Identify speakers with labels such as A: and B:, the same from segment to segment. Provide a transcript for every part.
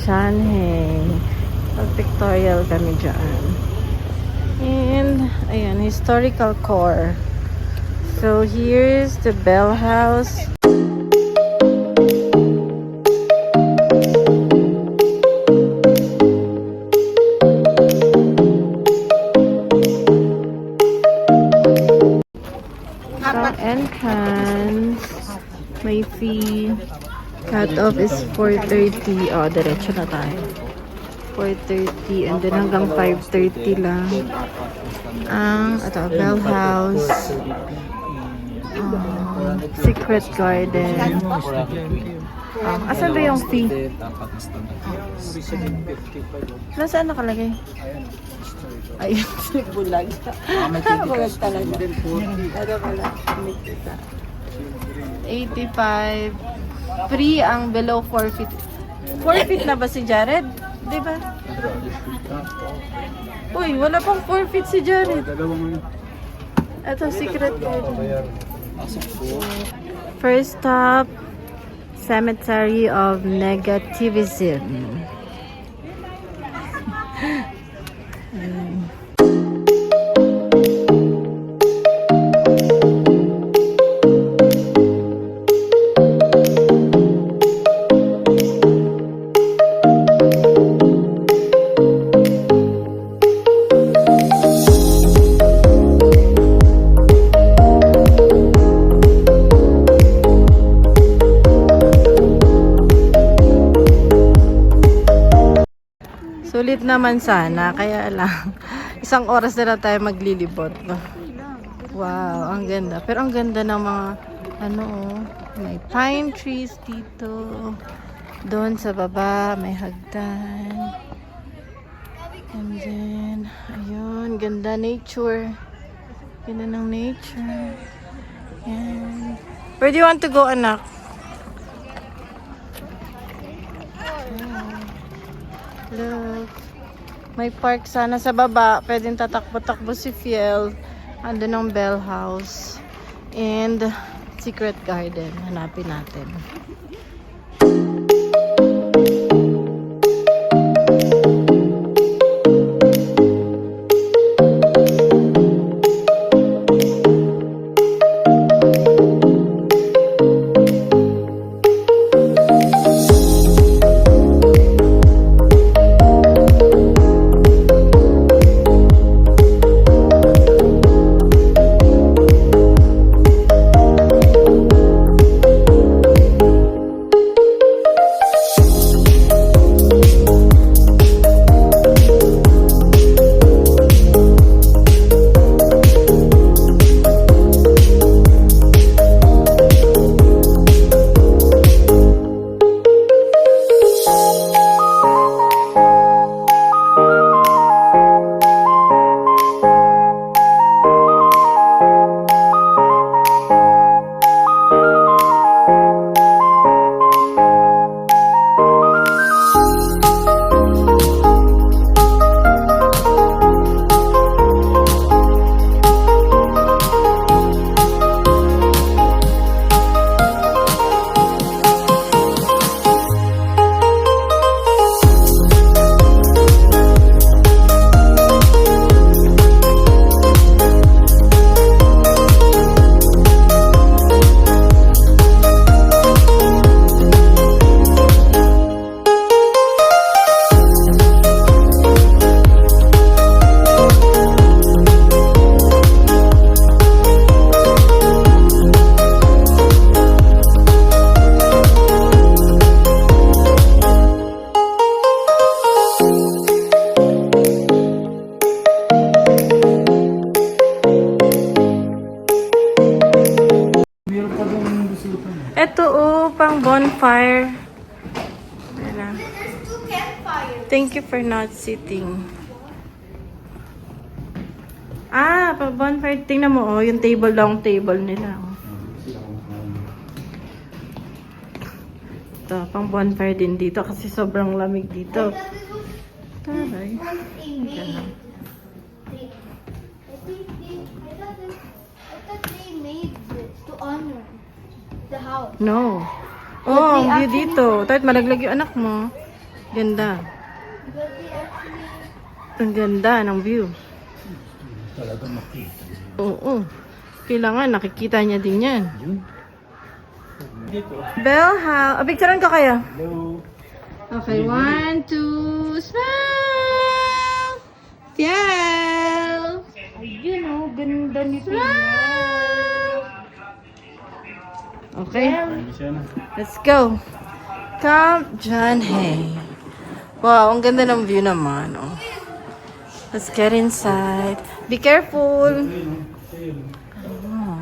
A: Shanhae. Pictorial kami dyan. And, ayan, historical core. So, here's the bell house. Entrance. May fee. Cut off is 4:30. Oh, diretso na tayo. 4:30 and then hanggang 5:30 lang. Ito, Bell House. Secret Garden. Asan ba yung fee? Nasaan nakalagay? Ayun, bulag. Bulag talaga. Ano pala? 85. Free ang below 4 feet. 4 feet na ba si Jared? Diba? Uy, wala pang 4 feet si Jared. Ito, secret garden. First stop, Cemetery of Negativism. Sulit naman sana, kaya lang isang oras na lang tayo maglilibot. Wow, ang ganda. Pero ang ganda ng mga may pine trees dito. Doon sa baba may hagdan. And then ayun, ganda nature. Ganda ng nature. Yan. Where do you want to go, anak? Look. May park sana sa baba. Pwedeng tatakbo-takbo si Fiel. Ando ng Bell House. And Secret Garden. Hanapin natin. Ito pang bonfire. Thank you for not sitting. Pang bonfire. Tingnan mo, yung table, long table nila. Ito, pang bonfire din dito kasi sobrang lamig dito. Taray.
B: The house.
A: No. Oh, ang view dito. Kahit malaglag yung anak mo. Ganda. Ang ganda ng view.
B: Talaga makita.
A: Oo. Kailangan nakikita niya din yan.
B: Yun. Dito.
A: Bell House. Picturean ka kaya?
B: Hello.
A: Okay, 1, 2, smile! Ciao!
C: Ayun oh, ganda nito.
A: Okay,
B: Hindi siya na.
A: let's go. Camp John Hay. Wow, ang ganda ng view naman. Oh. Let's get inside. Be careful. Oh.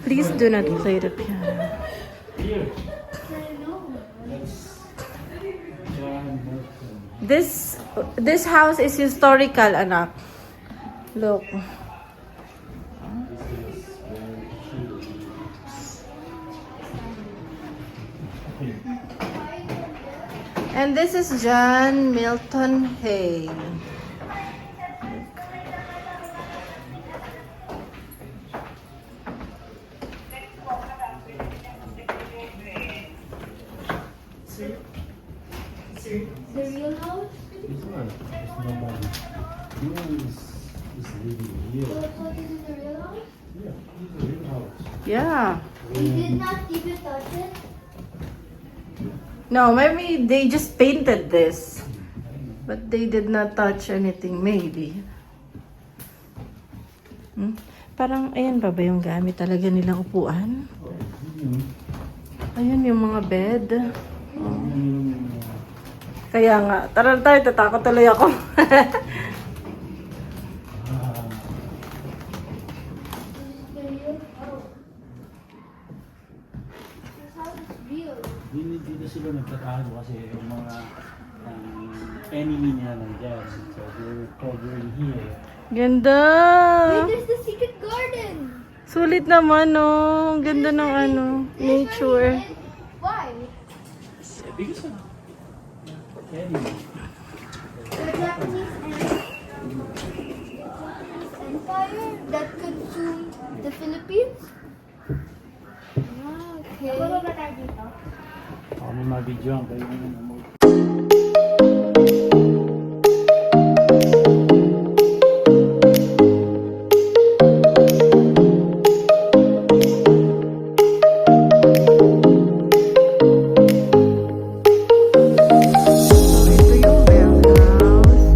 A: Please do not play the piano.
B: Here.
A: This house is historical, anak. Look. And this is John Milton Hay.
C: The real house?
B: This one. There's nobody. No one is living here.
C: So this is the real house?
B: Yeah, this is a real house.
A: Yeah.
C: We did not even touch it.
A: No, maybe they just painted this. But they did not touch anything, maybe. Hmm? Parang, ayan ba ba yung gamit talaga nilang upuan? Ayun yung mga bed. Oh. Kaya nga, tara na tayo, tatakot tuloy ako.
C: This is the real house. This house is real.
B: Dito sila nagtatago kasi yung mga enemy niya nandyan. So they're covering here.
A: Ganda!
C: Wait, there's the secret garden.
A: Sulit naman, no? Ang ganda ng ano, nature.
C: Why?
B: Because of enemy.
C: The Japanese empire that consumed the Philippines? Ah, okay. Puro ba tayo dito?
B: Ako may mga-video ang kayo naman.
A: Ito yung Bell House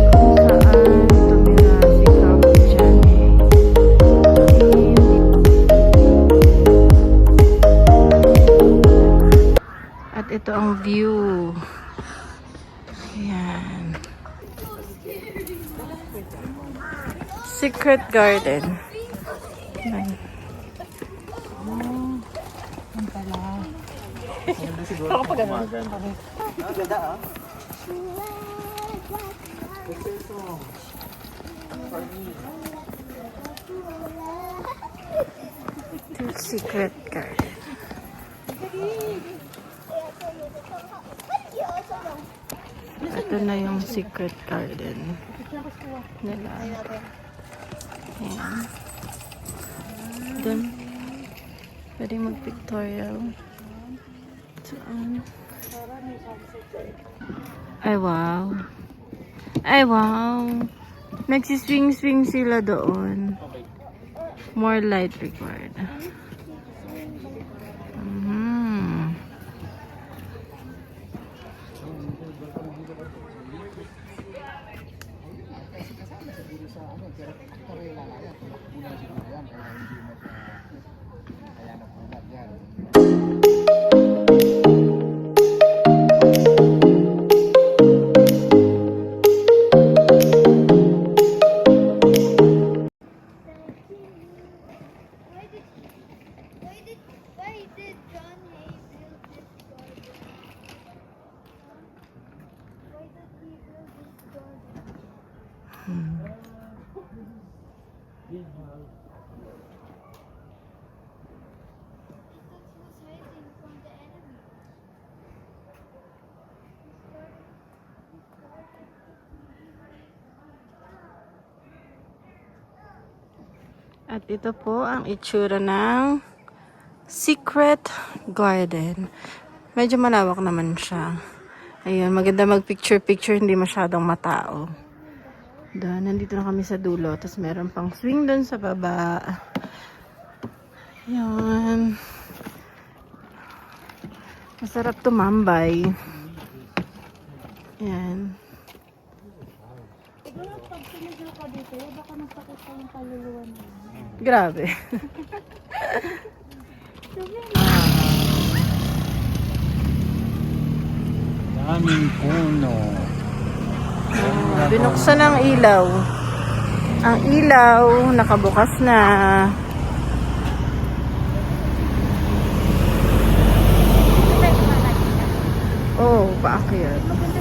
A: kung saan tumira si Camp John Hay. At ito ang view. Ayan. Secret Garden. Ayan. Ito yung Secret Garden. Ito na yung secret garden nila. Ayan. Doon. Pwede mag-pictorial. Saan? Ay, wow. Ay, wow. Nagsiswing-swing sila doon. More light required. Mhm.
C: Why did John Hay build this garden? Why did he build this garden? Because he was hiding from the enemy.
A: At ito po ang itsura ng Secret Garden. Medyo malawak naman siya. Ayun, maganda mag-picture-picture, hindi masyadong matao. Doon, nandito na kami sa dulo. Tapos meron pang swing doon sa baba. Ayun. Masarap tumambay. Ayan.
C: Siguro pag sinigil ka dito, baka magpakit ka yung kaluluwa mo.
A: Grabe.
B: Daming puno.
A: Binuksan ang ilaw. Ang ilaw, nakabukas na. Oh, paakyat.
C: Maganda